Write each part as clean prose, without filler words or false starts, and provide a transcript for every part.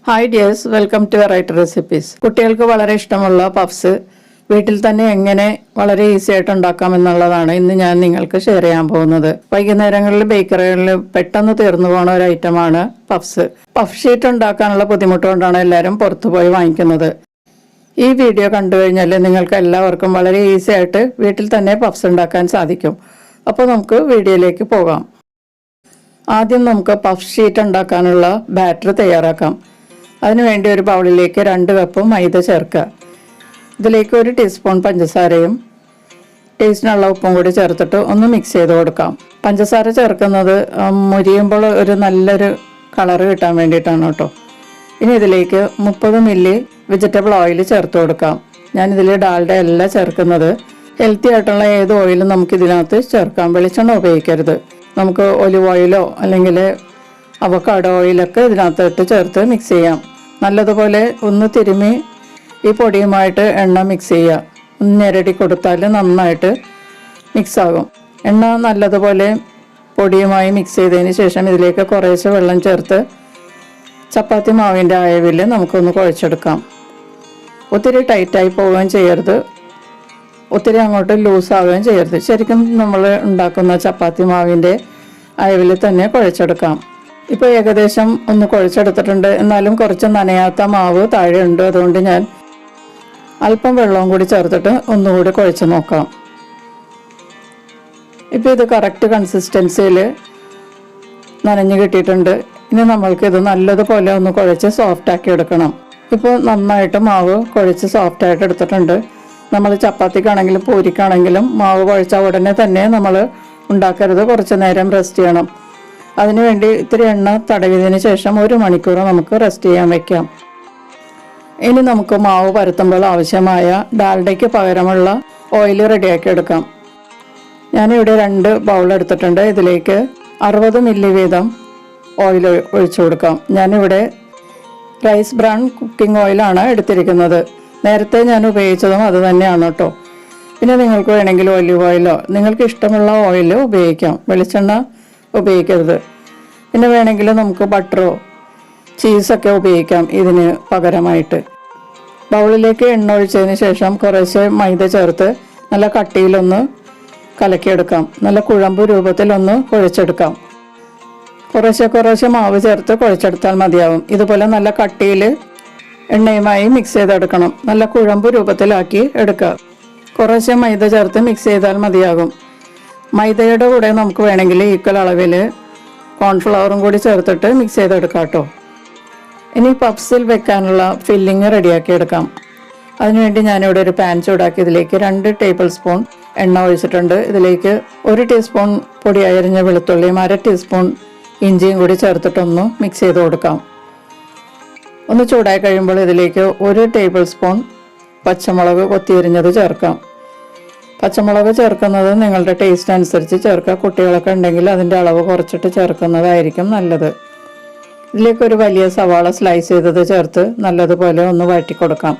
Hi dears, welcome to variety recipes. കുട്ടികൾക്ക് വളരെ ഇഷ്ടമുള്ള പഫ്സ് വീട്ടിൽ തന്നെ എങ്ങനെ വളരെ ഈസി ആയിട്ട് ഉണ്ടാക്കാം എന്നുള്ളതാണ് ഇന്ന് ഞാൻ നിങ്ങൾക്ക് ഷെയർ ചെയ്യാൻ പോകുന്നത്. വൈകുന്നേരങ്ങളിൽ ബേക്കറികളിൽ പെട്ടെന്ന് തീർന്നു പോകുന്ന ഒരു ഐറ്റമാണ് പഫ്സ്. പഫ് ഷീറ്റ് ഉണ്ടാക്കാനുള്ള ബുദ്ധിമുട്ട് കൊണ്ടാണ് എല്ലാവരും പുറത്തുപോയി വാങ്ങിക്കുന്നത്. ഈ വീഡിയോ കണ്ടു കഴിഞ്ഞാൽ നിങ്ങൾക്ക് എല്ലാവർക്കും വളരെ ഈസി ആയിട്ട് വീട്ടിൽ തന്നെ പഫ്സ് ഉണ്ടാക്കാൻ സാധിക്കും. അപ്പോൾ നമുക്ക് വീഡിയോയിലേക്ക് പോകാം. ആദ്യം നമുക്ക് പഫ് ഷീറ്റ് ഉണ്ടാക്കാനുള്ള ബാറ്റർ തയ്യാറാക്കാം. അതിനുവേണ്ടി ഒരു ബൗളിലേക്ക് 2 കപ്പ് മൈദ ചേർക്കുക. ഇതിലേക്ക് 1 ടീസ്പൂൺ പഞ്ചസാരയും ടേസ്റ്റിനുള്ള ഉപ്പും കൂടി ചേർത്തിട്ട് ഒന്ന് മിക്സ് ചെയ്ത് കൊടുക്കാം. പഞ്ചസാര ചേർക്കുന്നത് മുരിയുമ്പോൾ ഒരു നല്ലൊരു കളറ് കിട്ടാൻ വേണ്ടിയിട്ടാണ് കേട്ടോ. ഇനി ഇതിലേക്ക് 30 മില്ലി വെജിറ്റബിൾ ഓയിൽ ചേർത്ത് കൊടുക്കാം. ഞാനിതിൽ ഡാൽഡ അല്ല ചേർക്കുന്നത്. ഹെൽത്തി ആയിട്ടുള്ള ഏത് ഓയിലും നമുക്ക് ഇതിനകത്ത് ചേർക്കാം. വെളിച്ചെണ്ണ ഉപയോഗിക്കരുത്. നമുക്ക് ഒലിവ് ഓയിലോ അല്ലെങ്കിൽ അവക്കാഡോ ഓയിലൊക്കെ ഇതിനകത്തിട്ട് ചേർത്ത് മിക്സ് ചെയ്യാം. നല്ലതുപോലെ ഒന്ന് തിരുമ്മി ഈ പൊടിയുമായിട്ട് എണ്ണ മിക്സ് ചെയ്യുക. ഒന്ന് ഞെരടി കൊടുത്താൽ നന്നായിട്ട് മിക്സ് ആകും. എണ്ണ നല്ലതുപോലെ പൊടിയുമായി മിക്സ് ചെയ്തതിന് ശേഷം ഇതിലേക്ക് കുറേശ്ശെ വെള്ളം ചേർത്ത് ചപ്പാത്തി മാവിൻ്റെ അയവിൽ നമുക്കൊന്ന് കുഴച്ചെടുക്കാം. ഒത്തിരി ടൈറ്റായി പോവുകയും ചെയ്യരുത്, ഒത്തിരി അങ്ങോട്ട് ലൂസാവുകയും ചെയ്യരുത്. ശരിക്കും നമ്മൾ ഉണ്ടാക്കുന്ന ചപ്പാത്തി മാവിൻ്റെ അയവിൽ തന്നെ കുഴച്ചെടുക്കാം. ഇപ്പോൾ ഏകദേശം ഒന്ന് കുഴച്ചെടുത്തിട്ടുണ്ട്. എന്നാലും കുറച്ച് നനയാത്ത മാവ് താഴെ ഉണ്ട്. അതുകൊണ്ട് ഞാൻ അല്പം വെള്ളവും കൂടി ചേർത്തിട്ട് ഒന്നുകൂടി കുഴച്ച് നോക്കാം. ഇപ്പോൾ ഇത് കറക്റ്റ് കൺസിസ്റ്റൻസിയിൽ നനഞ്ഞ് കിട്ടിയിട്ടുണ്ട്. ഇനി നമ്മൾക്കിത് നല്ലതുപോലെ ഒന്ന് കുഴച്ച് സോഫ്റ്റാക്കി എടുക്കണം. ഇപ്പോൾ നന്നായിട്ട് മാവ് കുഴച്ച് സോഫ്റ്റായിട്ട് എടുത്തിട്ടുണ്ട്. നമ്മൾ ചപ്പാത്തിക്കാണെങ്കിലും പൂരിക്കാണെങ്കിലും മാവ് കുഴച്ച ഉടനെ തന്നെ നമ്മൾ ഉണ്ടാക്കരുത്. കുറച്ച് നേരം റെസ്റ്റ് ചെയ്യണം. അതിനുവേണ്ടി ഇത്തിരി എണ്ണ തടവിയതിന് ശേഷം 1 മണിക്കൂർ നമുക്ക് റെസ്റ്റ് ചെയ്യാൻ വെക്കാം. ഇനി നമുക്ക് മാവ് പരത്തുമ്പോൾ ആവശ്യമായ ഡാൽഡയ്ക്ക് പകരമുള്ള ഓയിൽ റെഡിയാക്കി എടുക്കാം. ഞാനിവിടെ 2 ബൗൾ എടുത്തിട്ടുണ്ട്. ഇതിലേക്ക് 60 മില്ലി വീതം ഓയിൽ ഒഴിച്ചു കൊടുക്കാം. ഞാനിവിടെ റൈസ് ബ്രാൻ കുക്കിംഗ് ഓയിലാണ് എടുത്തിരിക്കുന്നത്. നേരത്തെ ഞാൻ ഉപയോഗിച്ചതും അത് തന്നെയാണ് കേട്ടോ. പിന്നെ നിങ്ങൾക്ക് വേണമെങ്കിൽ ഒലിവ് ഓയിലോ നിങ്ങൾക്ക് ഇഷ്ടമുള്ള ഓയിൽ ഉപയോഗിക്കാം. വെളിച്ചെണ്ണ ഉപയോഗിക്കരുത്. പിന്നെ വേണമെങ്കിൽ നമുക്ക് ബട്ടറോ ചീസൊക്കെ ഉപയോഗിക്കാം ഇതിന് പകരമായിട്ട്. ബൗളിലേക്ക് എണ്ണ ഒഴിച്ചതിന് ശേഷം കുറേശ്ശെ മൈദ ചേർത്ത് നല്ല കട്ടിയിലൊന്ന് കലക്കിയെടുക്കാം. നല്ല കുഴമ്പ് രൂപത്തിലൊന്ന് കുഴച്ചെടുക്കാം. കുറേശ്ശെ മാവ് ചേർത്ത് കുഴച്ചെടുത്താൽ മതിയാവും. ഇതുപോലെ നല്ല കട്ടിയിൽ എണ്ണയുമായി മിക്സ് ചെയ്തെടുക്കണം. നല്ല കുഴമ്പ് രൂപത്തിലാക്കി എടുക്കുക. കുറേശ്ശെ മൈദ ചേർത്ത് മിക്സ് ചെയ്താൽ മതിയാകും. മൈദയുടെ കൂടെ നമുക്ക് വേണമെങ്കിൽ ഈക്വൽ അളവിൽ കോൺഫ്ലവറും കൂടി ചേർത്തിട്ട് മിക്സ് ചെയ്തെടുക്കാം കേട്ടോ. ഇനി പഫ്സിൽ വെക്കാനുള്ള ഫില്ലിങ് റെഡിയാക്കി എടുക്കാം. അതിനുവേണ്ടി ഞാനിവിടെ ഒരു പാൻ ചൂടാക്കി ഇതിലേക്ക് 2 ടേബിൾ സ്പൂൺ എണ്ണ ഒഴിച്ചിട്ടുണ്ട്. ഇതിലേക്ക് 1 ടീസ്പൂൺ പൊടി അരിഞ്ഞ വെളുത്തുള്ളിയും 1/2 ടീസ്പൂൺ ഇഞ്ചിയും കൂടി ചേർത്തിട്ടൊന്ന് മിക്സ് ചെയ്ത് കൊടുക്കാം. ഒന്ന് ചൂടായി കഴിയുമ്പോൾ ഇതിലേക്ക് 1 ടേബിൾ സ്പൂൺ പച്ചമുളക് കൊത്തിയരിഞ്ഞത് ചേർക്കാം. പച്ചമുളക് ചേർക്കുന്നത് നിങ്ങളുടെ ടേസ്റ്റ് അനുസരിച്ച് ചേർക്കുക. കുട്ടികളൊക്കെ ഉണ്ടെങ്കിൽ അതിൻ്റെ അളവ് കുറച്ചിട്ട് ചേർക്കുന്നതായിരിക്കും നല്ലത്. ഇതിലേക്ക് ഒരു വലിയ സവാള സ്ലൈസ് ചെയ്തത് ചേർത്ത് നല്ലതുപോലെ ഒന്ന് വഴറ്റി കൊടുക്കാം.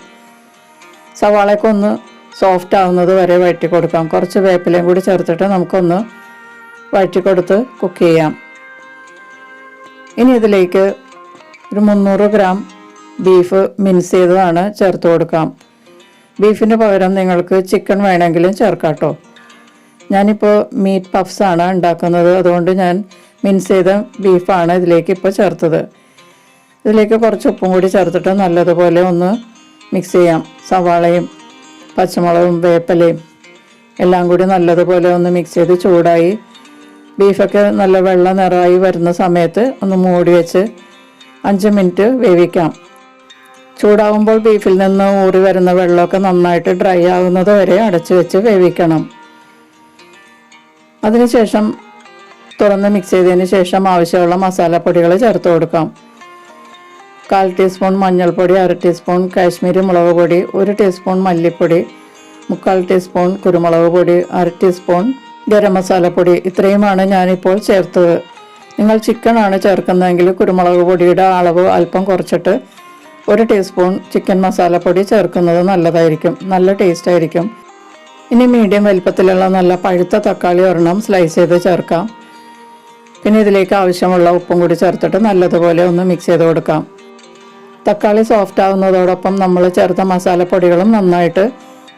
സവാളയൊക്കെ ഒന്ന് സോഫ്റ്റ് ആവുന്നത് വരെ വഴറ്റി കൊടുക്കാം. കുറച്ച് വേപ്പിലയും കൂടി ചേർത്തിട്ട് നമുക്കൊന്ന് വഴറ്റി കൊടുത്ത് കുക്ക് ചെയ്യാം. ഇനി ഇതിലേക്ക് ഒരു 300 ഗ്രാം ബീഫ് മിൻസ് ചെയ്തതാണ് ചേർത്ത് കൊടുക്കാം. ബീഫിന് പകരം നിങ്ങൾക്ക് ചിക്കൻ വേണമെങ്കിലും ചേർക്കാം കേട്ടോ. ഞാനിപ്പോൾ മീറ്റ് പഫ്സ് ആണ് ഉണ്ടാക്കുന്നത്. അതുകൊണ്ട് ഞാൻ മിൻസ് ചെയ്ത ബീഫാണ് ഇതിലേക്ക് ഇപ്പോൾ ചേർത്തത്. ഇതിലേക്ക് കുറച്ച് ഉപ്പും കൂടി ചേർത്തിട്ട് നല്ലതുപോലെ ഒന്ന് മിക്സ് ചെയ്യാം. സവാളയും പച്ചമുളകും വേപ്പിലയും എല്ലാം കൂടി നല്ലതുപോലെ ഒന്ന് മിക്സ് ചെയ്ത് ചൂടായി ബീഫൊക്കെ നല്ല വെള്ള നിറമായി വരുന്ന സമയത്ത് ഒന്ന് മൂടി വെച്ച് 5 മിനിറ്റ് വേവിക്കാം. ചൂടാവുമ്പോൾ ബീഫിൽ നിന്ന് ഊറി വരുന്ന വെള്ളമൊക്കെ നന്നായിട്ട് ഡ്രൈ ആകുന്നത് വരെ അടച്ചു വെച്ച് വേവിക്കണം. അതിനുശേഷം തുറന്ന് മിക്സ് ചെയ്തതിന് ശേഷം ആവശ്യമുള്ള മസാലപ്പൊടികൾ ചേർത്ത് കൊടുക്കാം. 1/4 ടീസ്പൂൺ മഞ്ഞൾപ്പൊടി, 1/2 ടീസ്പൂൺ കാശ്മീരി മുളക് പൊടി, 1 ടീസ്പൂൺ മല്ലിപ്പൊടി, 3/4 ടീസ്പൂൺ കുരുമുളക് പൊടി, 1/2 ടീസ്പൂൺ ഗരം മസാലപ്പൊടി. ഇത്രയുമാണ് ഞാനിപ്പോൾ ചേർത്തത്. നിങ്ങൾ ചിക്കനാണ് ചേർക്കുന്നതെങ്കിൽ കുരുമുളക് പൊടിയുടെ അളവ് അല്പം കുറച്ചിട്ട് 1 ടീസ്പൂൺ ചിക്കൻ മസാലപ്പൊടി ചേർക്കുന്നത് നല്ലതായിരിക്കും. നല്ല ടേസ്റ്റ് ആയിരിക്കും. ഇനി മീഡിയം വലിപ്പത്തിലുള്ള നല്ല പഴുത്ത തക്കാളി ഒരെണ്ണം സ്ലൈസ് ചെയ്ത് ചേർക്കാം. പിന്നെ ഇതിലേക്ക് ആവശ്യമുള്ള ഉപ്പും കൂടി ചേർത്തിട്ട് നല്ലതുപോലെ ഒന്ന് മിക്സ് ചെയ്ത് കൊടുക്കാം. തക്കാളി സോഫ്റ്റ് ആവുന്നതോടൊപ്പം നമ്മൾ ചേർത്ത മസാലപ്പൊടികളും നന്നായിട്ട്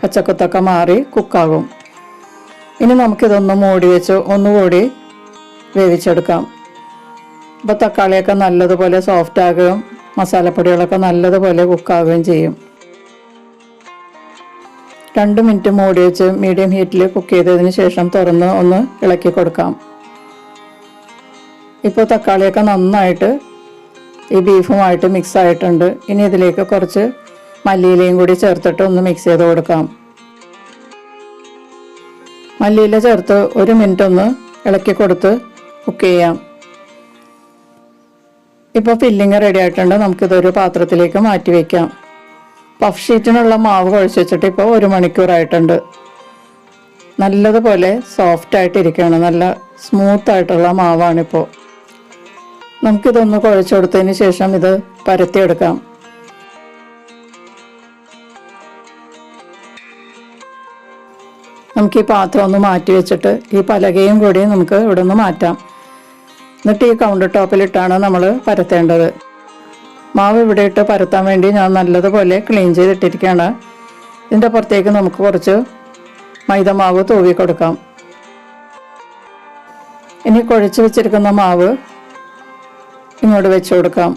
പച്ചക്കുത്തൊക്കെ മാറി കുക്കാകും. ഇനി നമുക്കിതൊന്ന് മൂടി വെച്ച് ഒന്നുകൂടി വേവിച്ചെടുക്കാം. അപ്പോൾ തക്കാളിയൊക്കെ നല്ലതുപോലെ സോഫ്റ്റ് ആകുകയും മസാലപ്പൊടികളൊക്കെ നല്ലതുപോലെ കുക്കാവുകയും ചെയ്യും. 2 മിനിറ്റ് മൂടി വെച്ച് മീഡിയം ഹീറ്റിൽ കുക്ക് ചെയ്തതിന് ശേഷം തുറന്ന് ഒന്ന് ഇളക്കി കൊടുക്കാം. ഇപ്പോൾ തക്കാളിയൊക്കെ നന്നായിട്ട് ഈ ബീഫുമായിട്ട് മിക്സ് ആയിട്ടുണ്ട്. ഇനി ഇതിലേക്ക് കുറച്ച് മല്ലിയിലയും കൂടി ചേർത്തിട്ട് ഒന്ന് മിക്സ് ചെയ്ത് കൊടുക്കാം. മല്ലിയില ചേർത്ത് 1 മിനിറ്റ് ഒന്ന് ഇളക്കി കൊടുത്ത് കുക്ക് ചെയ്യാം. ഇപ്പോൾ ഫില്ലിങ് റെഡി ആയിട്ടുണ്ട്. നമുക്കിതൊരു പാത്രത്തിലേക്ക് മാറ്റി വയ്ക്കാം. പഫ് ഷീറ്റിനുള്ള മാവ് കുഴച്ച് വെച്ചിട്ട് ഇപ്പോൾ 1 മണിക്കൂറായിട്ടുണ്ട്. നല്ലതുപോലെ സോഫ്റ്റ് ആയിട്ടിരിക്കുകയാണ്. നല്ല സ്മൂത്ത് ആയിട്ടുള്ള മാവാണിപ്പോൾ. നമുക്കിതൊന്ന് കുഴച്ച് കൊടുത്തതിന് ശേഷം ഇത് പരത്തിയെടുക്കാം. നമുക്ക് ഈ പാത്രം ഒന്ന് മാറ്റി വെച്ചിട്ട് ഈ പലകയും കൂടി നമുക്ക് ഇവിടെ നിന്ന് മാറ്റാം. എന്നിട്ട് ഈ കൗണ്ടർ ടോപ്പിലിട്ടാണ് നമ്മൾ പരത്തേണ്ടത്. മാവ് ഇവിടെ ഇട്ട് പരത്താൻ വേണ്ടി ഞാൻ നല്ലതുപോലെ ക്ലീൻ ചെയ്തിട്ടിരിക്കുകയാണ്. ഇതിൻ്റെ പുറത്തേക്ക് നമുക്ക് കുറച്ച് മൈദമാവ് തൂവി കൊടുക്കാം. ഇനി കുഴച്ച് വെച്ചിരിക്കുന്ന മാവ് ഇങ്ങോട്ട് വെച്ച് കൊടുക്കാം.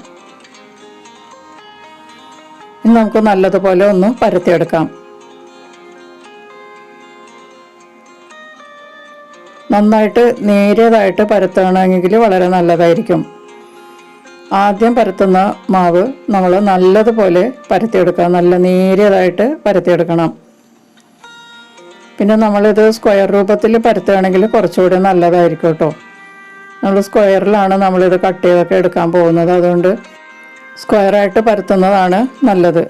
ഇനി നമുക്ക് നല്ലതുപോലെ ഒന്ന് പരത്തിയെടുക്കാം. നന്നായിട്ട് നേരിയതായിട്ട് പരത്തുകയാണെങ്കിൽ വളരെ നല്ലതായിരിക്കും. ആദ്യം പരത്തുന്ന മാവ് നമ്മൾ നല്ലതുപോലെ പരത്തിയെടുക്കുക. നല്ല നേരിയതായിട്ട് പരത്തിയെടുക്കണം. പിന്നെ നമ്മളിത് സ്ക്വയർ രൂപത്തിൽ പരത്തുകയാണെങ്കിൽ കുറച്ചുകൂടി നല്ലതായിരിക്കും കേട്ടോ. നമ്മൾ സ്ക്വയറിലാണ് നമ്മളിത് കട്ട് ചെയ്തൊക്കെ എടുക്കാൻ പോകുന്നത്. അതുകൊണ്ട് സ്ക്വയറായിട്ട് പരത്തുന്നതാണ് നല്ലത്.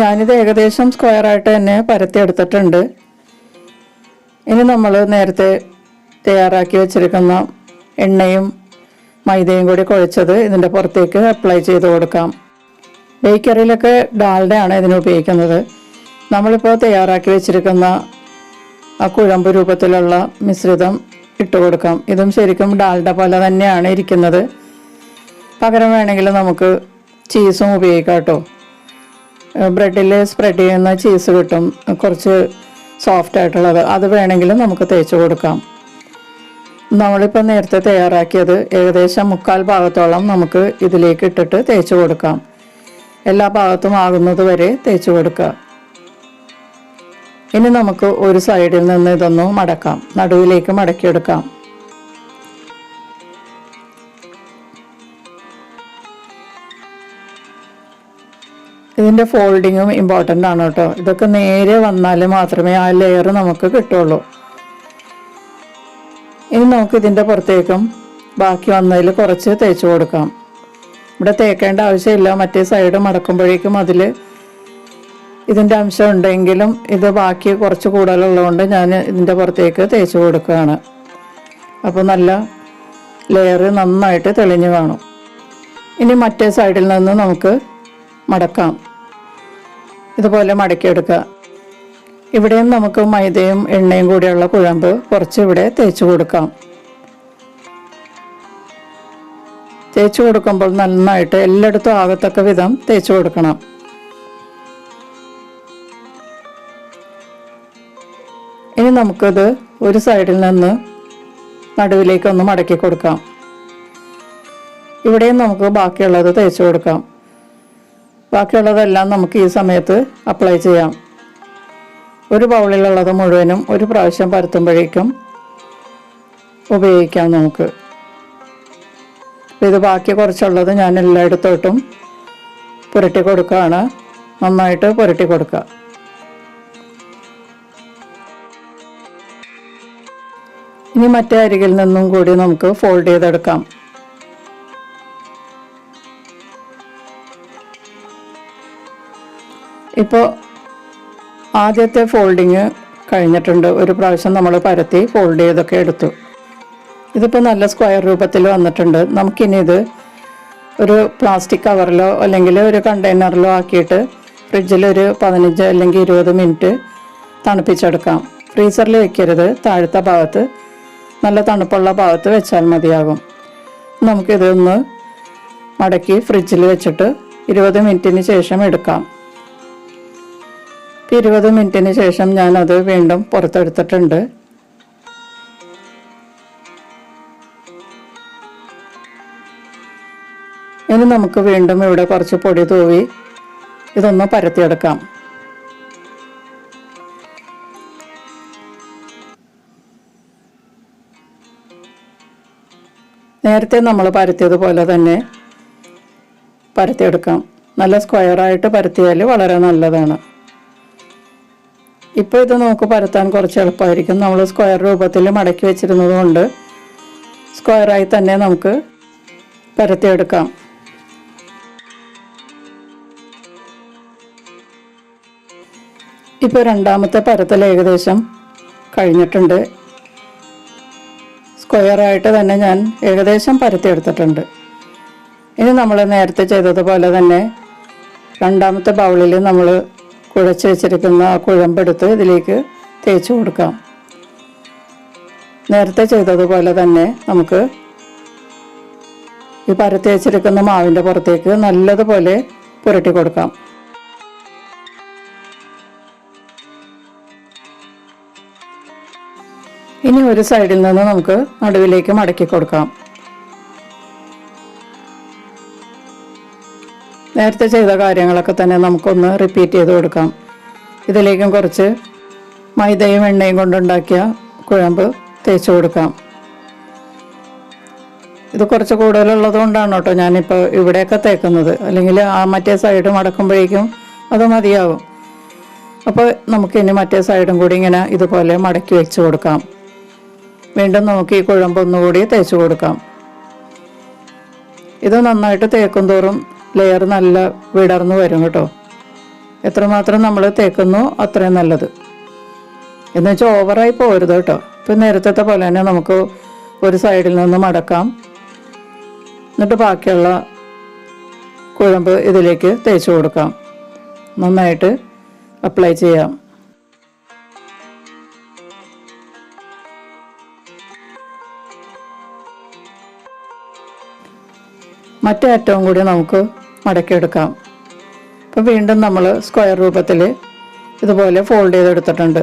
ഞാനിത് ഏകദേശം സ്ക്വയറായിട്ട് തന്നെ പരത്തിയെടുത്തിട്ടുണ്ട്. ഇനി നമ്മൾ നേരത്തെ തയ്യാറാക്കി വെച്ചിരിക്കുന്ന എണ്ണയും മൈദയും കൂടി കുഴച്ചത് ഇതിൻ്റെ പുറത്തേക്ക് അപ്ലൈ ചെയ്ത് കൊടുക്കാം. ബേക്കറിയിലൊക്കെ ഡാൽഡയാണ് ഇതിന് ഉപയോഗിക്കുന്നത്. നമ്മളിപ്പോൾ തയ്യാറാക്കി വെച്ചിരിക്കുന്ന ആ കുഴമ്പ് രൂപത്തിലുള്ള മിശ്രിതം ഇട്ട് കൊടുക്കാം. ഇതും ശരിക്കും ഡാൽഡ പോലെ തന്നെയാണ് ഇരിക്കുന്നത്. പകരം വേണമെങ്കിൽ നമുക്ക് ചീസും ഉപയോഗിക്കാം കേട്ടോ. ബ്രെഡിൽ സ്പ്രെഡ് ചെയ്യുന്ന ചീസ് കിട്ടും, കുറച്ച് സോഫ്റ്റ് ആയിട്ടുള്ളത്. അത് വേണമെങ്കിലും നമുക്ക് തേച്ച് കൊടുക്കാം. നമ്മളിപ്പോൾ നേരത്തെ തയ്യാറാക്കിയത് ഏകദേശം 1/4 ഭാഗത്തോളം നമുക്ക് ഇതിലേക്ക് ഇട്ടിട്ട് തേച്ച് കൊടുക്കാം. എല്ലാ ഭാഗത്തും ആകുന്നത് വരെ തേച്ച് കൊടുക്കുക. ഇനി നമുക്ക് ഒരു സൈഡിൽ നിന്ന് ഇതൊന്ന് മടക്കാം. നടുവിലേക്ക് മടക്കിയെടുക്കാം. ഇതിൻ്റെ ഫോൾഡിങ്ങും ഇമ്പോർട്ടൻ്റ് ആണ് കേട്ടോ. ഇതൊക്കെ നേരെ വന്നാൽ മാത്രമേ ആ ലെയർ നമുക്ക് കിട്ടുള്ളൂ. ഇനി നമുക്ക് ഇതിൻ്റെ പുറത്തേക്കും ബാക്കി വന്നതിൽ കുറച്ച് തേച്ച് കൊടുക്കാം. ഇവിടെ തേക്കേണ്ട ആവശ്യമില്ല. മറ്റേ സൈഡ് മടക്കുമ്പോഴേക്കും അതിൽ ഇതിൻ്റെ അംശം ഉണ്ടെങ്കിലും ഇത് ബാക്കി കുറച്ച് കൂടുതലുള്ളതുകൊണ്ട് ഞാൻ ഇതിൻ്റെ പുറത്തേക്ക് തേച്ച് കൊടുക്കുകയാണ്. അപ്പോൾ നല്ല ലെയർ നന്നായിട്ട് തെളിഞ്ഞു കാണും. ഇനി മറ്റേ സൈഡിൽ നിന്ന് നമുക്ക് മടക്കാം. ഇതുപോലെ മടക്കിയെടുക്കുക. ഇവിടെയും നമുക്ക് മൈദയും എണ്ണയും കൂടിയുള്ള കുഴമ്പ് കുറച്ച് ഇവിടെ തേച്ച് കൊടുക്കാം. തേച്ച് കൊടുക്കുമ്പോൾ നന്നായിട്ട് എല്ലായിടത്തും ആകത്തക്ക വിധം തേച്ച് കൊടുക്കണം. ഇനി നമുക്കിത് ഒരു സൈഡിൽ നിന്ന് നടുവിലേക്കൊന്ന് മടക്കി കൊടുക്കാം. ഇവിടെയും നമുക്ക് ബാക്കിയുള്ളത് തേച്ച് കൊടുക്കാം. ബാക്കിയുള്ളതെല്ലാം നമുക്ക് ഈ സമയത്ത് അപ്ലൈ ചെയ്യാം. ഒരു ബൗളിലുള്ളത് മുഴുവനും ഒരു പ്രാവശ്യം പരത്തുമ്പോഴേക്കും ഉപയോഗിക്കാം നമുക്ക്. ഇത് ബാക്കി കുറച്ചുള്ളത് ഞാൻ എല്ലായിടത്തോട്ടും പുരട്ടി കൊടുക്കുകയാണ്. നന്നായിട്ട് പുരട്ടി കൊടുക്കുക. ഇനി മറ്റേ അരികിൽ നിന്നും കൂടി നമുക്ക് ഫോൾഡ് ചെയ്തെടുക്കാം. ഇപ്പോൾ ആദ്യത്തെ ഫോൾഡിങ് കഴിഞ്ഞിട്ടുണ്ട്. ഒരു പ്രാവശ്യം നമ്മൾ പരത്തി ഫോൾഡ് ചെയ്തൊക്കെ എടുത്തു. ഇതിപ്പോൾ നല്ല സ്ക്വയർ രൂപത്തിൽ വന്നിട്ടുണ്ട്. നമുക്കിനി ഇത് ഒരു പ്ലാസ്റ്റിക് കവറിലോ അല്ലെങ്കിൽ ഒരു കണ്ടെയ്നറിലോ ആക്കിയിട്ട് ഫ്രിഡ്ജിൽ ഒരു 15 അല്ലെങ്കിൽ 20 മിനിറ്റ് തണുപ്പിച്ചെടുക്കാം. ഫ്രീസറിൽ വെക്കരുത്. താഴത്തെ ഭാഗത്ത് നല്ല തണുപ്പുള്ള ഭാഗത്ത് വെച്ചാൽ മതിയാകും. നമുക്കിതൊന്ന് മടക്കി ഫ്രിഡ്ജിൽ വെച്ചിട്ട് 20 മിനിറ്റിന് ശേഷം എടുക്കാം. 20 മിനിറ്റിന് ശേഷം ഞാനത് വീണ്ടും പുറത്തെടുത്തിട്ടുണ്ട്. ഇനി നമുക്ക് വീണ്ടും ഇവിടെ കുറച്ച് പൊടി തൂവി ഇതൊന്ന് പരത്തിയെടുക്കാം. നേരത്തെ നമ്മൾ പരത്തിയതുപോലെ തന്നെ പരത്തിയെടുക്കാം. നല്ല സ്ക്വയറായിട്ട് പരത്തിയാൽ വളരെ നല്ലതാണ്. ഇപ്പോൾ ഇത് നമുക്ക് പരത്താൻ കുറച്ച് എളുപ്പമായിരിക്കും. നമ്മൾ സ്ക്വയർ രൂപത്തിൽ മടക്കി വെച്ചിരുന്നത് കൊണ്ട് സ്ക്വയറായി തന്നെ നമുക്ക് പരത്തിയെടുക്കാം. ഇപ്പോൾ രണ്ടാമത്തെ പരത്തൽ ഏകദേശം കഴിഞ്ഞിട്ടുണ്ട്. സ്ക്വയറായിട്ട് തന്നെ ഞാൻ ഏകദേശം പരത്തിയെടുത്തിട്ടുണ്ട്. ഇനി നമ്മൾ നേരത്തെ ചെയ്തതുപോലെ തന്നെ രണ്ടാമത്തെ ബൗളിൽ നമ്മൾ കുഴച്ച് വെച്ചിരിക്കുന്ന ആ കുഴമ്പെടുത്ത് ഇതിലേക്ക് തേച്ച് കൊടുക്കാം. നേരത്തെ ചെയ്തതുപോലെ തന്നെ നമുക്ക് ഈ പരത്തി വെച്ചിരിക്കുന്ന മാവിൻ്റെ പുറത്തേക്ക് നല്ലതുപോലെ പുരട്ടി കൊടുക്കാം. ഇനി ഒരു സൈഡിൽ നിന്ന് നമുക്ക് നടുവിലേക്ക് മടക്കി കൊടുക്കാം. നേരത്തെ ചെയ്ത കാര്യങ്ങളൊക്കെ തന്നെ നമുക്കൊന്ന് റിപ്പീറ്റ് ചെയ്ത് കൊടുക്കാം. ഇതിലേക്കും കുറച്ച് മൈദയും എണ്ണയും കൊണ്ടുണ്ടാക്കിയ കുഴമ്പ് തേച്ച് കൊടുക്കാം. ഇത് കുറച്ച് കൂടുതലുള്ളത് കൊണ്ടാണ് കേട്ടോ ഞാനിപ്പോൾ ഇവിടെയൊക്കെ തേക്കുന്നത്. അല്ലെങ്കിൽ ആ മറ്റേ സൈഡ് മടക്കുമ്പോഴേക്കും അത് മതിയാവും. അപ്പോൾ നമുക്കിനി മറ്റേ സൈഡും കൂടി ഇങ്ങനെ ഇതുപോലെ മടക്കി വെച്ച് കൊടുക്കാം. വീണ്ടും നമുക്ക് ഈ കുഴമ്പ് ഒന്നുകൂടി തേച്ച് കൊടുക്കാം. ഇത് നന്നായിട്ട് തേക്കും തോറും ലെയർ നല്ല വിടർന്നു വരും കേട്ടോ. എത്രമാത്രം നമ്മൾ തേക്കുന്നു അത്രയും നല്ലത്. എന്നുവെച്ചാൽ ഓവറായി പോരുത് കേട്ടോ. ഇപ്പം നേരത്തെ പോലെ തന്നെ നമുക്ക് ഒരു സൈഡിൽ നിന്ന് മടക്കാം. എന്നിട്ട് ബാക്കിയുള്ള കുഴമ്പ് ഇതിലേക്ക് തേച്ച് കൊടുക്കാം. നന്നായിട്ട് അപ്ലൈ ചെയ്യാം. മറ്റേ അറ്റവും കൂടി നമുക്ക് മടക്കിയെടുക്കാം. അപ്പോൾ വീണ്ടും നമ്മൾ സ്ക്വയർ രൂപത്തിൽ ഇതുപോലെ ഫോൾഡ് ചെയ്തെടുത്തിട്ടുണ്ട്.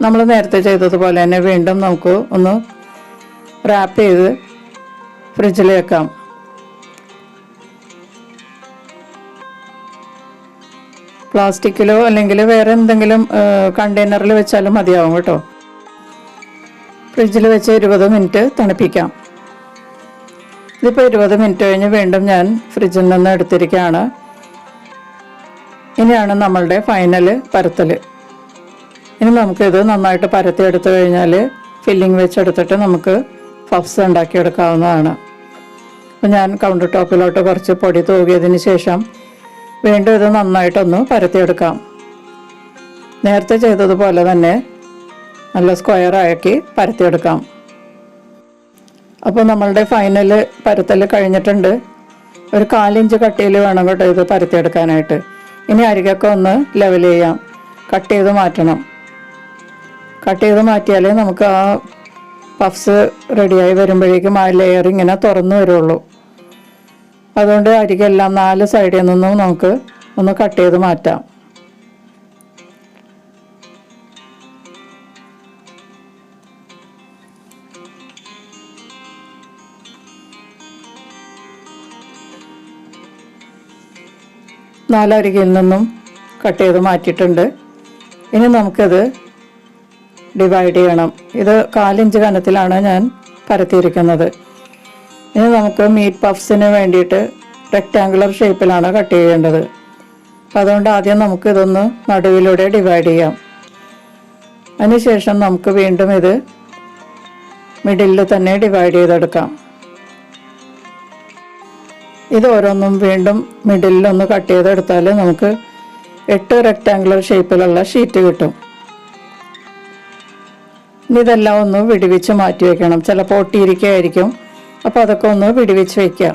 നമ്മൾ നേരത്തെ ചെയ്തതുപോലെ തന്നെ വീണ്ടും നമുക്ക് ഒന്ന് റാപ്പ് ചെയ്ത് ഫ്രിഡ്ജിൽ വെക്കാം. പ്ലാസ്റ്റിക്കിലോ അല്ലെങ്കിൽ വേറെ എന്തെങ്കിലും കണ്ടെയ്നറിൽ വെച്ചാലും മതിയാവും കേട്ടോ. ഫ്രിഡ്ജിൽ വെച്ച് 20 മിനിറ്റ് തണുപ്പിക്കാം. ഇതിപ്പോൾ 20 മിനിറ്റ് കഴിഞ്ഞ് വീണ്ടും ഞാൻ ഫ്രിഡ്ജിൽ നിന്ന് എടുത്തിരിക്കുകയാണ്. ഇനിയാണ് നമ്മളുടെ ഫൈനൽ പരത്തൽ. ഇനി നമുക്കിത് നന്നായിട്ട് പരത്തി എടുത്തു കഴിഞ്ഞാൽ ഫില്ലിങ് വെച്ചെടുത്തിട്ട് നമുക്ക് പഫ്സ് ഉണ്ടാക്കിയെടുക്കാവുന്നതാണ്. അപ്പോൾ ഞാൻ കൗണ്ടർ ടോപ്പിലോട്ട് കുറച്ച് പൊടി തൂകിയതിന് ശേഷം വീണ്ടും ഇത് നന്നായിട്ടൊന്ന് പരത്തിയെടുക്കാം. നേരത്തെ ചെയ്തതുപോലെ തന്നെ നല്ല സ്ക്വയറാക്കി പരത്തിയെടുക്കാം. അപ്പോൾ നമ്മളുടെ ഫൈനൽ പരത്തൽ കഴിഞ്ഞിട്ടുണ്ട്. ഒരു 1/4 ഇഞ്ച് കട്ടിയിൽ വേണം കേട്ടോ ഇത് പരത്തിയെടുക്കാനായിട്ട്. ഇനി അരികൊക്കെ ഒന്ന് ലെവൽ ചെയ്യാം. കട്ട് ചെയ്ത് മാറ്റണം. കട്ട് ചെയ്ത് മാറ്റിയാലേ നമുക്ക് ആ പഫ്സ് റെഡിയായി വരുമ്പോഴേക്കും ആ ലെയർ ഇങ്ങനെ തുറന്നു വരുള്ളൂ. അതുകൊണ്ട് അരികെല്ലാം 4 സൈഡിൽ നിന്നും നമുക്ക് ഒന്ന് കട്ട് ചെയ്ത് മാറ്റാം. നാലരികിൽ നിന്നും കട്ട് ചെയ്ത് മാറ്റിയിട്ടുണ്ട്. ഇനി നമുക്കത് ഡിവൈഡ് ചെയ്യണം. ഇത് 1/4 ഇഞ്ച് കനത്തിലാണ് ഞാൻ പരത്തിയിരിക്കുന്നത്. ഇനി നമുക്ക് മീറ്റ് പഫ്സിന് വേണ്ടിയിട്ട് റെക്റ്റാങ്കുലർ ഷേപ്പിലാണ് കട്ട് ചെയ്യേണ്ടത്. അപ്പം അതുകൊണ്ട് ആദ്യം നമുക്ക് ഇതൊന്ന് നടുവിലൂടെ ഡിവൈഡ് ചെയ്യാം. അതിനുശേഷം നമുക്ക് വീണ്ടും ഇത് മിഡിലിൽ തന്നെ ഡിവൈഡ് ചെയ്തെടുക്കാം. ഇത് ഓരോന്നും വീണ്ടും മിഡിലൊന്ന് കട്ട് ചെയ്തെടുത്താൽ നമുക്ക് 8 റെക്റ്റാങ്കുലർ ഷേപ്പിലുള്ള ഷീറ്റ് കിട്ടും. ഇനി ഇതെല്ലാം ഒന്ന് വിടിവിച്ച് മാറ്റി വയ്ക്കണം. ചിലപ്പോൾ ഒട്ടിയിരിക്കുകയായിരിക്കും. അപ്പോൾ അതൊക്കെ ഒന്ന് വിടിവിച്ച് വയ്ക്കാം.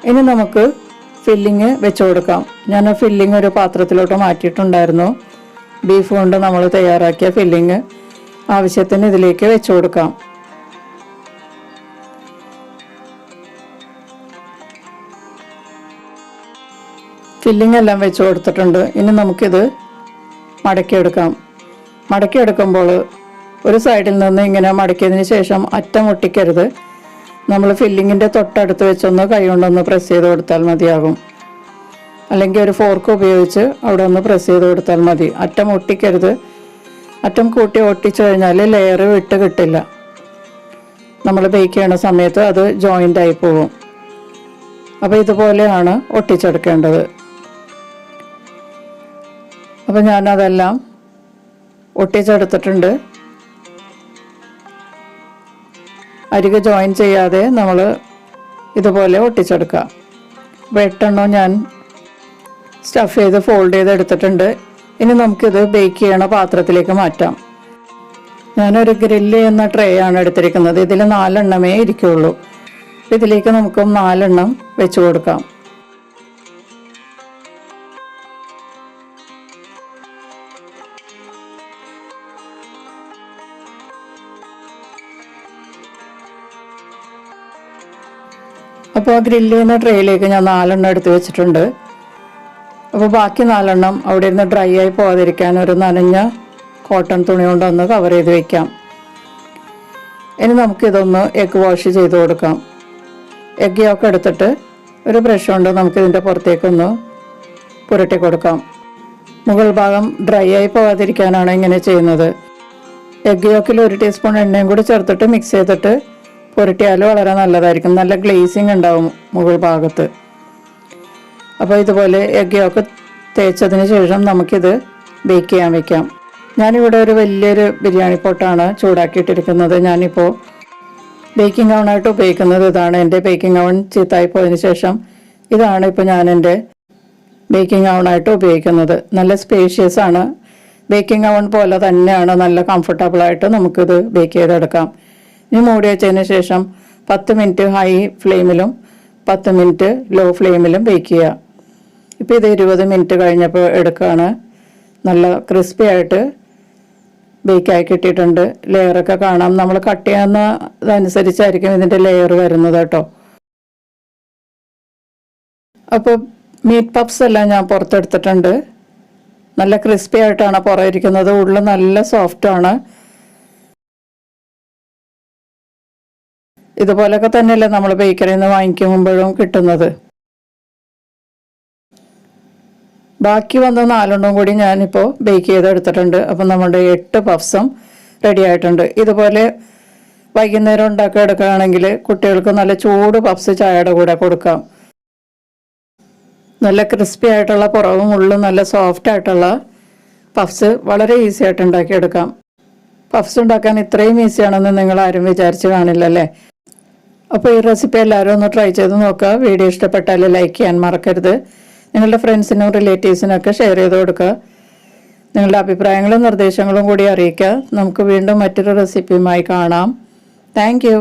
ഇനി നമുക്ക് ഫില്ലിങ് വെച്ച് കൊടുക്കാം. ഞാൻ ഫില്ലിങ് ഒരു പാത്രത്തിലോട്ട് മാറ്റിയിട്ടുണ്ടായിരുന്നു. ബീഫ് കൊണ്ട് നമ്മൾ തയ്യാറാക്കിയ ഫില്ലിങ് ആവശ്യത്തിന് ഇതിലേക്ക് വെച്ച് കൊടുക്കാം. ഫില്ലിംഗ് എല്ലാം വെച്ച് കൊടുത്തിട്ടുണ്ട്. ഇനി നമുക്കിത് മടക്കിയെടുക്കാം. മടക്കിയെടുക്കുമ്പോൾ ഒരു സൈഡിൽ നിന്ന് ഇങ്ങനെ മടക്കിയതിന് ശേഷം അറ്റം ഒട്ടിക്കരുത്. നമ്മൾ ഫില്ലിങ്ങിൻ്റെ തൊട്ടടുത്ത് വെച്ചൊന്ന് കൈ കൊണ്ടൊന്ന് പ്രസ് ചെയ്ത് കൊടുത്താൽ മതിയാകും. അല്ലെങ്കിൽ ഒരു ഫോർക്ക് ഉപയോഗിച്ച് അവിടെ ഒന്ന് പ്രസ് ചെയ്ത് കൊടുത്താൽ മതി. അറ്റം ഒട്ടിക്കരുത്. അറ്റം കൂട്ടി ഒട്ടിച്ചു കഴിഞ്ഞാൽ ലെയർ വിട്ട് കിട്ടില്ല. നമ്മൾ ബേക്ക് ചെയ്യണ സമയത്ത് അത് ജോയിൻ്റ് ആയി പോകും. അപ്പോൾ ഇതുപോലെയാണ് ഒട്ടിച്ചെടുക്കേണ്ടത്. അപ്പോൾ ഞാനതെല്ലാം ഒട്ടിച്ചെടുത്തിട്ടുണ്ട്. അരികെ ജോയിൻ ചെയ്യാതെ നമ്മൾ ഇതുപോലെ ഒട്ടിച്ചെടുക്കുക. അപ്പോൾ 8 എണ്ണം ഞാൻ സ്റ്റഫ് ചെയ്ത് ഫോൾഡ് ചെയ്ത് എടുത്തിട്ടുണ്ട്. ഇനി നമുക്കിത് ബേക്ക് ചെയ്യണ പാത്രത്തിലേക്ക് മാറ്റാം. ഞാനൊരു ഗ്രില്ല് ചെയ്യുന്ന ട്രേ ആണ് എടുത്തിരിക്കുന്നത്. ഇതിൽ 4 എണ്ണമേ ഇരിക്കുള്ളൂ. ഇതിലേക്ക് നമുക്ക് 4 എണ്ണം വെച്ച് കൊടുക്കാം. അപ്പോൾ ഗ്രില്ല് ചെയ്യുന്ന ട്രേയിലേക്ക് ഞാൻ 4 എണ്ണം എടുത്ത് വെച്ചിട്ടുണ്ട്. അപ്പോൾ ബാക്കി 4 എണ്ണം അവിടെ ഇരുന്ന് ഡ്രൈ ആയി പോകാതിരിക്കാൻ ഒരു നനഞ്ഞ കോട്ടൺ തുണി കൊണ്ടൊന്ന് കവർ ചെയ്ത് വയ്ക്കാം. ഇനി നമുക്കിതൊന്ന് എഗ്ഗ് വാഷ് ചെയ്ത് കൊടുക്കാം. എഗ്ഗ് യോക്ക് എടുത്തിട്ട് ഒരു ബ്രഷ് കൊണ്ട് നമുക്കിതിൻ്റെ പുറത്തേക്കൊന്ന് പുരട്ടി കൊടുക്കാം. മുകൾ ഭാഗം ഡ്രൈ ആയി പോകാതിരിക്കാനാണ് ഇങ്ങനെ ചെയ്യുന്നത്. എഗ്ഗ് യോക്കിൽ 1 ടീസ്പൂൺ എണ്ണയും കൂടി ചേർത്തിട്ട് മിക്സ് ചെയ്തിട്ട് പുരട്ടിയാൽ വളരെ നല്ലതായിരിക്കും. നല്ല ഗ്ലേസിങ് ഉണ്ടാവും മുകൾ ഭാഗത്ത്. അപ്പോൾ ഇതുപോലെ എഗ്ഗ് യോക്ക് തേച്ചതിന് ശേഷം നമുക്കിത് ബേക്ക് ചെയ്യാൻ വയ്ക്കാം. ഞാനിവിടെ ഒരു വലിയൊരു ബിരിയാണി പോട്ടാണ് ചൂടാക്കിയിട്ടിരിക്കുന്നത്. ഞാനിപ്പോൾ ബേക്കിംഗ് ഓവനായിട്ട് ഉപയോഗിക്കുന്നത് ഇതാണ്. എൻ്റെ ബേക്കിംഗ് ഓവൻ ചീത്തായി പോയതിന് ശേഷം ഇതാണ് ഇപ്പോൾ ഞാൻ എൻ്റെ ബേക്കിംഗ് ഓവനായിട്ട് ഉപയോഗിക്കുന്നത്. നല്ല സ്പേഷ്യസ് ആണ്. ബേക്കിംഗ് ഓവൻ പോലെ തന്നെയാണ്. നല്ല കംഫർട്ടബിളായിട്ട് നമുക്കിത് ബേക്ക് ചെയ്തെടുക്കാം. ഇനി മൂടി വെച്ചതിന് ശേഷം 10 മിനിറ്റ് ഹൈ ഫ്ലെയിമിലും 10 മിനിറ്റ് ലോ ഫ്ലെയിമിലും ബേക്ക് ചെയ്യുക. ഇപ്പോൾ ഇത് 20 മിനിറ്റ് കഴിഞ്ഞപ്പോൾ എടുക്കുകയാണ്. നല്ല ക്രിസ്പി ആയിട്ട് ബേക്കായി കിട്ടിയിട്ടുണ്ട്. ലെയറൊക്കെ കാണാം. നമ്മൾ കട്ട് ചെയ്യുന്നതനുസരിച്ചായിരിക്കും ഇതിൻ്റെ ലെയർ വരുന്നത് കേട്ടോ. അപ്പോൾ മീറ്റ് പപ്സ് എല്ലാം ഞാൻ പുറത്തെടുത്തിട്ടുണ്ട്. നല്ല ക്രിസ്പി ആയിട്ടാണ് പുറയിരിക്കുന്നത്. ഉള്ളിൽ നല്ല സോഫ്റ്റാണ്. ഇതുപോലൊക്കെ തന്നെയല്ലേ നമ്മൾ ബേക്കറിയിൽ നിന്ന് വാങ്ങിക്കുമ്പോഴും കിട്ടുന്നത്. ബാക്കി വന്ന 4 എണ്ണം കൂടി ഞാനിപ്പോൾ ബേക്ക് ചെയ്തെടുത്തിട്ടുണ്ട്. അപ്പം നമ്മുടെ 8 പഫ്സും റെഡി ആയിട്ടുണ്ട്. ഇതുപോലെ വൈകുന്നേരം ഉണ്ടാക്കി എടുക്കുകയാണെങ്കിൽ കുട്ടികൾക്ക് നല്ല ചൂട് പഫ്സ് ചായയുടെ കൂടെ കൊടുക്കാം. നല്ല ക്രിസ്പി ആയിട്ടുള്ള പുറവും ഉള്ളും നല്ല സോഫ്റ്റ് ആയിട്ടുള്ള പഫ്സ് വളരെ ഈസി ആയിട്ട് ഉണ്ടാക്കിയെടുക്കാം. പഫ്സ് ഉണ്ടാക്കാൻ ഇത്രയും ഈസിയാണെന്ന് നിങ്ങൾ ആരും വിചാരിച്ച് കാണില്ലല്ലേ. അപ്പോൾ ഈ റെസിപ്പി എല്ലാവരും ഒന്ന് ട്രൈ ചെയ്ത് നോക്കുക. വീഡിയോ ഇഷ്ടപ്പെട്ടാൽ ലൈക്ക് ചെയ്യാൻ മറക്കരുത്. നിങ്ങളുടെ ഫ്രണ്ട്സിനും റിലേറ്റീവ്സിനും ഒക്കെ ഷെയർ ചെയ്ത് കൊടുക്കുക. നിങ്ങളുടെ അഭിപ്രായങ്ങളും നിർദ്ദേശങ്ങളും കൂടി അറിയിക്കുക. നമുക്ക് വീണ്ടും മറ്റൊരു റെസിപ്പിയുമായി കാണാം. Thank you.